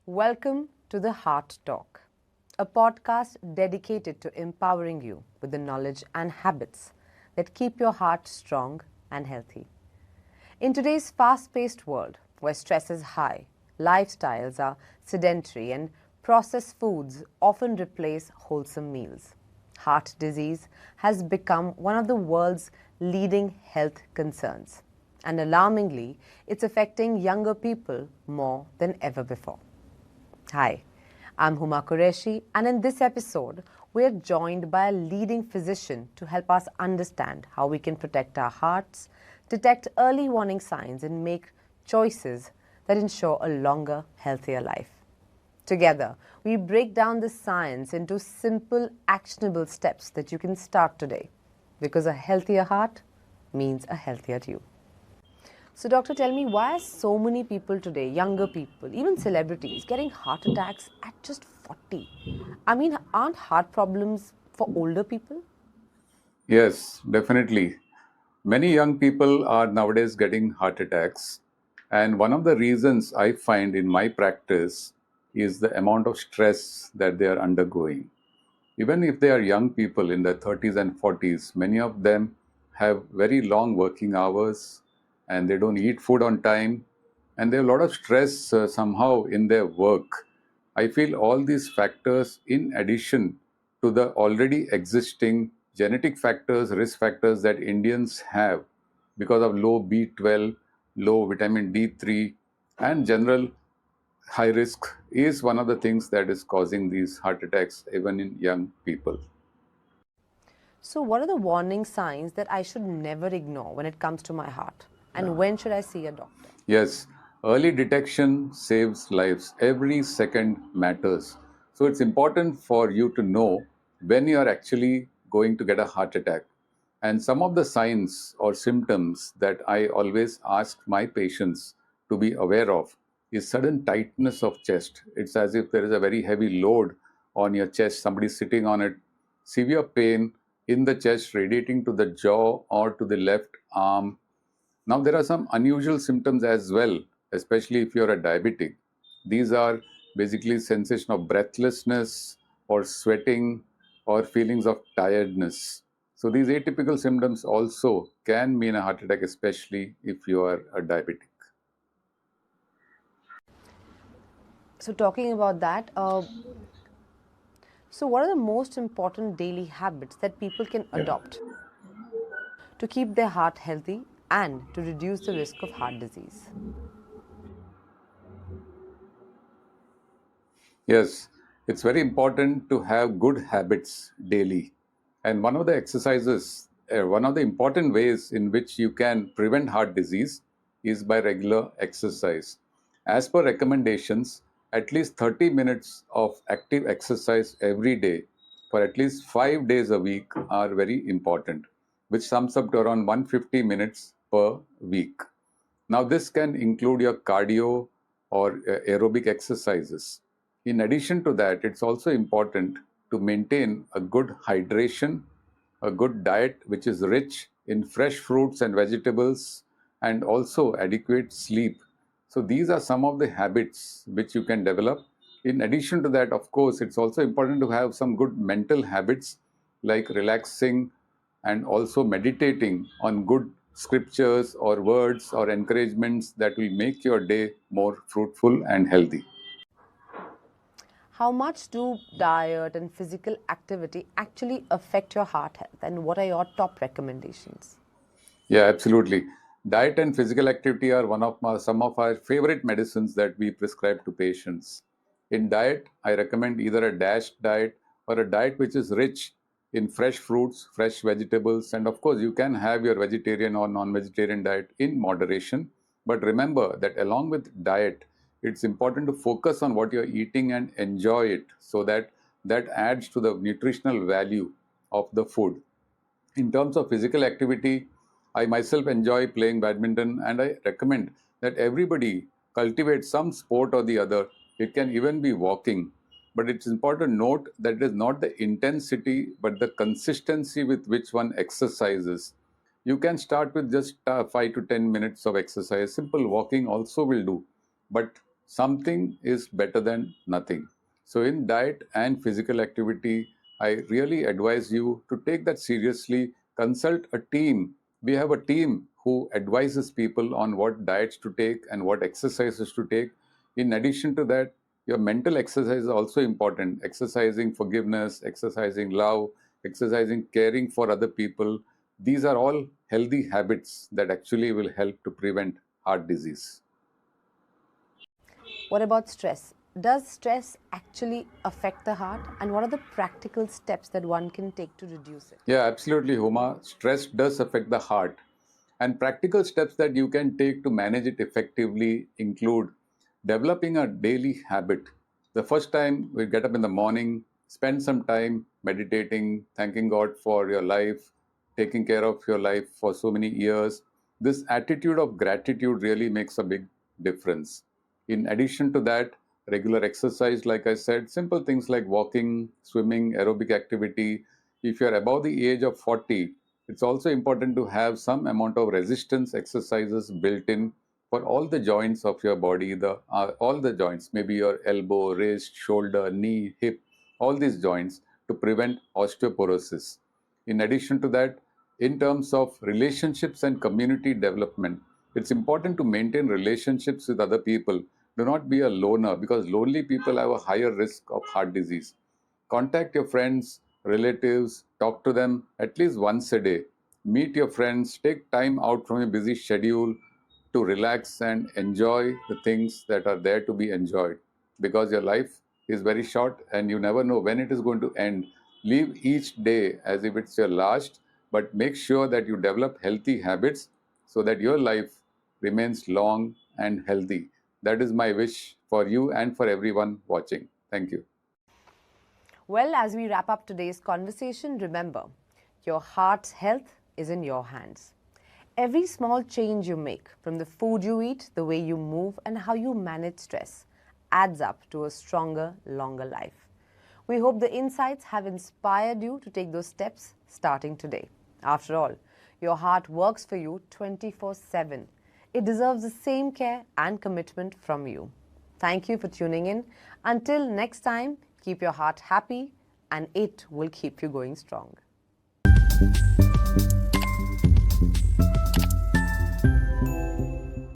Welcome to the Heart Talk, a podcast dedicated to empowering you with the knowledge and habits that keep your heart strong and healthy. In today's fast-paced world, where stress is high, lifestyles are sedentary, and processed foods often replace wholesome meals, heart disease has become one of the world's leading health concerns. And alarmingly, it's affecting younger people more than ever before. Hi, I'm Huma Qureshi, and in this episode, we're joined by a leading physician to help us understand how we can protect our hearts, detect early warning signs, and make choices that ensure a longer, healthier life. Together, we break down the science into simple, actionable steps that you can start today, because a healthier heart means a healthier you. So, doctor, tell me, why are so many people today, younger people, even celebrities, getting heart attacks at just 40? I mean, aren't heart problems for older people? Yes, definitely. Many young people are nowadays getting heart attacks. And one of the reasons I find in my practice is the amount of stress that they are undergoing. Even if they are young people in their 30s and 40s, many of them have very long working hours and they don't eat food on time and they have a lot of stress somehow in their work. I feel all these factors, in addition to the already existing genetic factors, risk factors that Indians have because of low B12, low vitamin D3, and general high risk, is one of the things that is causing these heart attacks even in young people. So, what are the warning signs that I should never ignore when it comes to my heart? And when should I see a doctor? Yes, early detection saves lives. Every second matters. So it's important for you to know when you are actually going to get a heart attack. And some of the signs or symptoms that I always ask my patients to be aware of is sudden tightness of chest. It's as if there is a very heavy load on your chest, somebody sitting on it, severe pain in the chest radiating to the jaw or to the left arm. Now, there are some unusual symptoms as well, especially if you're a diabetic. These are basically sensation of breathlessness or sweating or feelings of tiredness. So these atypical symptoms also can mean a heart attack, especially if you are a diabetic. So, talking about that, so what are the most important daily habits that people can adopt to keep their heart healthy and to reduce the risk of heart disease? Yes, it's very important to have good habits daily. And one of the important ways in which you can prevent heart disease is by regular exercise. As per recommendations, at least 30 minutes of active exercise every day for at least 5 days a week are very important, which sums up to around 150 minutes per week. Now, this can include your cardio or aerobic exercises. In addition to that, it's also important to maintain a good hydration, a good diet which is rich in fresh fruits and vegetables, and also adequate sleep. So, these are some of the habits which you can develop. In addition to that, of course, it's also important to have some good mental habits like relaxing and also meditating on good scriptures or words or encouragements that will make your day more fruitful and healthy. How much do diet and physical activity actually affect your heart health, and what are your top recommendations? Yeah, absolutely. Diet and physical activity are some of our favorite medicines that we prescribe to patients. In diet, I recommend either a DASH diet or a diet which is rich in fresh fruits, fresh vegetables, and of course, you can have your vegetarian or non-vegetarian diet in moderation. But remember that along with diet, it's important to focus on what you're eating and enjoy it so that that adds to the nutritional value of the food. In terms of physical activity, I myself enjoy playing badminton and I recommend that everybody cultivate some sport or the other. It can even be walking. But it's important to note that it is not the intensity but the consistency with which one exercises. You can start with just 5 to 10 minutes of exercise. Simple walking also will do, but something is better than nothing. So, in diet and physical activity, I really advise you to take that seriously. Consult a team. We have a team who advises people on what diets to take and what exercises to take. In addition to that, your mental exercise is also important. Exercising forgiveness, exercising love, exercising caring for other people. These are all healthy habits that actually will help to prevent heart disease. What about stress? Does stress actually affect the heart? And what are the practical steps that one can take to reduce it? Yeah, absolutely, Huma. Stress does affect the heart. And practical steps that you can take to manage it effectively include developing a daily habit. The first time we get up in the morning, spend some time meditating, thanking God for your life, taking care of your life for so many years. This attitude of gratitude really makes a big difference. In addition to that, regular exercise, like I said, simple things like walking, swimming, aerobic activity. If you're above the age of 40, it's also important to have some amount of resistance exercises built in for all the joints of your body, all the joints, maybe your elbow, wrist, shoulder, knee, hip, all these joints to prevent osteoporosis. In addition to that, in terms of relationships and community development, it's important to maintain relationships with other people. Do not be a loner because lonely people have a higher risk of heart disease. Contact your friends, relatives, talk to them at least once a day. Meet your friends, take time out from your busy schedule to relax and enjoy the things that are there to be enjoyed because your life is very short and you never know when it is going to end. Live each day as if it's your last, but make sure that you develop healthy habits so that your life remains long and healthy. That is my wish for you and for everyone watching. Thank you. Well, as we wrap up today's conversation, remember, your heart's health is in your hands. Every small change you make, from the food you eat, the way you move, and how you manage stress, adds up to a stronger, longer life. We hope the insights have inspired you to take those steps starting today. After all, your heart works for you 24/7. It deserves the same care and commitment from you. Thank you for tuning in. Until next time, keep your heart happy and it will keep you going strong.